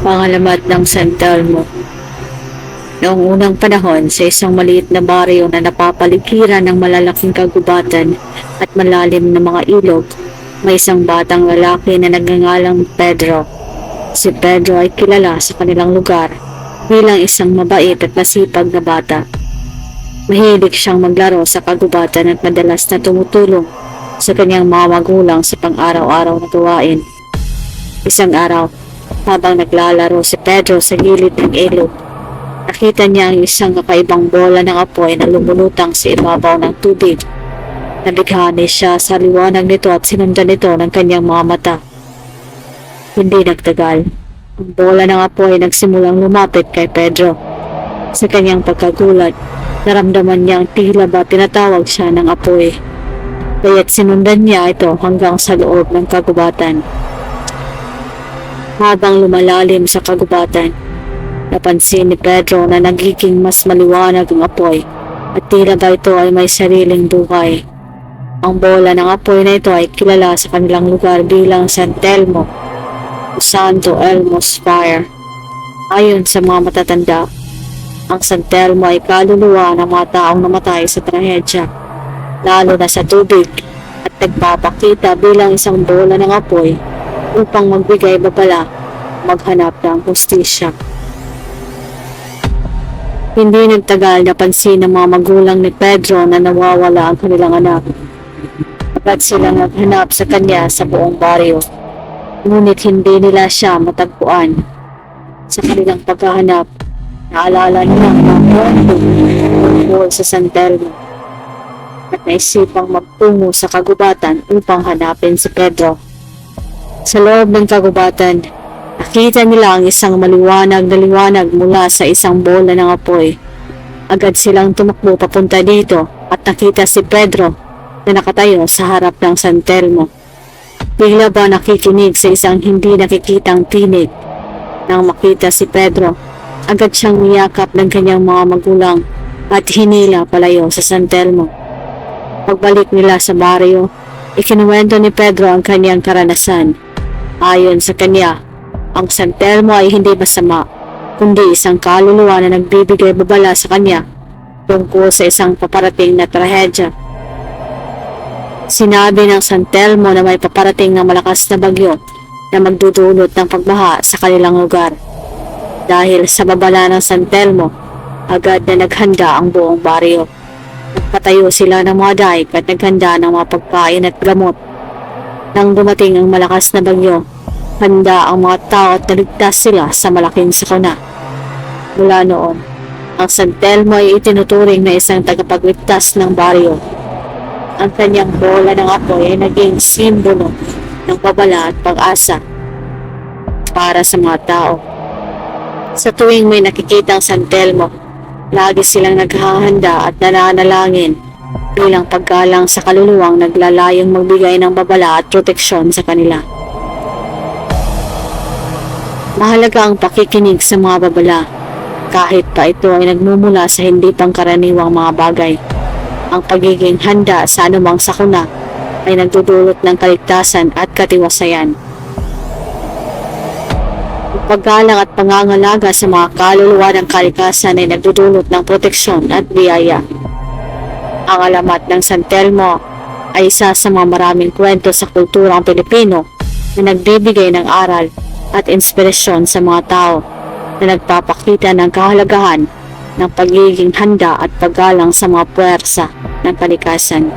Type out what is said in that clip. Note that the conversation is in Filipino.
Pangalamat ng San Telmo. Noong unang panahon, sa isang maliit na baryo na napapaligiran ng malalaking kagubatan at malalim na mga ilog, may isang batang lalaki na nagngangalang Pedro. Si Pedro ay kilala sa kanilang lugar bilang isang mabait at masipag na bata. Mahilig siyang maglaro sa kagubatan at madalas na tumutulong sa kanyang mga magulang sa pang-araw-araw na gawain. Isang araw, habang naglalaro si Pedro sa gilid ng ilog, nakita niya ang isang kakaibang bola ng apoy na lumulutang sa ibabaw ng tubig. Nabighani siya sa liwanag nito at sinundan ito ng kanyang mga mata. Hindi nagtagal, ang bola ng apoy nagsimulang lumapit kay Pedro. Sa kanyang pagkagulat, naramdaman niyang tila ba tinatawag siya ng apoy. Kaya't sinundan niya ito hanggang sa loob ng kagubatan. Habang lumalalim sa kagubatan, napansin ni Pedro na nagiging mas maliwanag ang apoy at tila ba ito ay may sariling buhay. Ang bola ng apoy na ito ay kilala sa kanilang lugar bilang San Telmo o Santo Elmo's Fire. Ayon sa mga matatanda, ang San Telmo ay kaluluwa ng mga taong namatay sa trahedya, lalo na sa tubig, at nagpapakita bilang isang bola ng apoy upang magbigay babala, maghanap ng hustisya. Hindi nagtagal napansin ng mga magulang ni Pedro na nawawala ang kanilang anak. Agad silang naghanap sa kanya sa buong baryo, ngunit hindi nila siya matagpuan. Sa kanilang paghahanap, naalala nila ang mga kwento tungkol sa San Telmo at naisipang magtungo sa kagubatan upang hanapin si Pedro. Sa loob ng kagubatan, nakita nila ang isang maliwanag na liwanag mula sa isang bola ng apoy. Agad silang tumakbo papunta dito at nakita si Pedro na nakatayo sa harap ng San Telmo. Bigla ba nakikinig sa isang hindi nakikitang tinig? Nang makita si Pedro, agad siyang niyakap ng kanyang mga magulang at hinila palayo sa San Telmo. Pagbalik nila sa baryo, ikinuwento ni Pedro ang kanyang karanasan. Ayon sa kanya, ang San Telmo ay hindi masama, kundi isang kaluluwa na nagbibigay babala sa kanya tungkol sa isang paparating na trahedya. Sinabi ng San Telmo na may paparating na malakas na bagyo na magdudulot ng pagbaha sa kanilang lugar. Dahil sa babala ng San Telmo, agad na naghanda ang buong baryo. Nagpatayo sila ng mga daig at naghanda ng mga pagkain at gamot. Nang dumating ang malakas na bagyo, handa ang mga tao at naligtas sila sa malaking sakuna. Mula noon, ang San Telmo ay itinuturing na isang tagapagligtas ng baryo. Ang kanyang bola ng apoy ay naging simbolo ng babala at pag-asa para sa mga tao. Sa tuwing may nakikitang San Telmo, lagi silang naghahanda at nananalangin bilang paggalang sa kaluluwang naglalayong magbigay ng babala at proteksyon sa kanila. Mahalaga ang pakikinig sa mga babala, kahit pa ito ay nagmumula sa hindi pangkaraniwang mga bagay. Ang pagiging handa sa anumang sakuna ay nagdudulot ng kaligtasan at katiwasayan. Ang paggalang at pangangalaga sa mga kaluluwa ng kalikasan ay nagdudulot ng proteksyon at biyaya. Ang alamat ng San Telmo ay isa sa mga maraming kwento sa kulturang Pilipino na nagbibigay ng aral at inspirasyon sa mga tao na nagpapakita ng kahalagahan ng pagiging handa at paggalang sa mga puwersa ng kalikasan.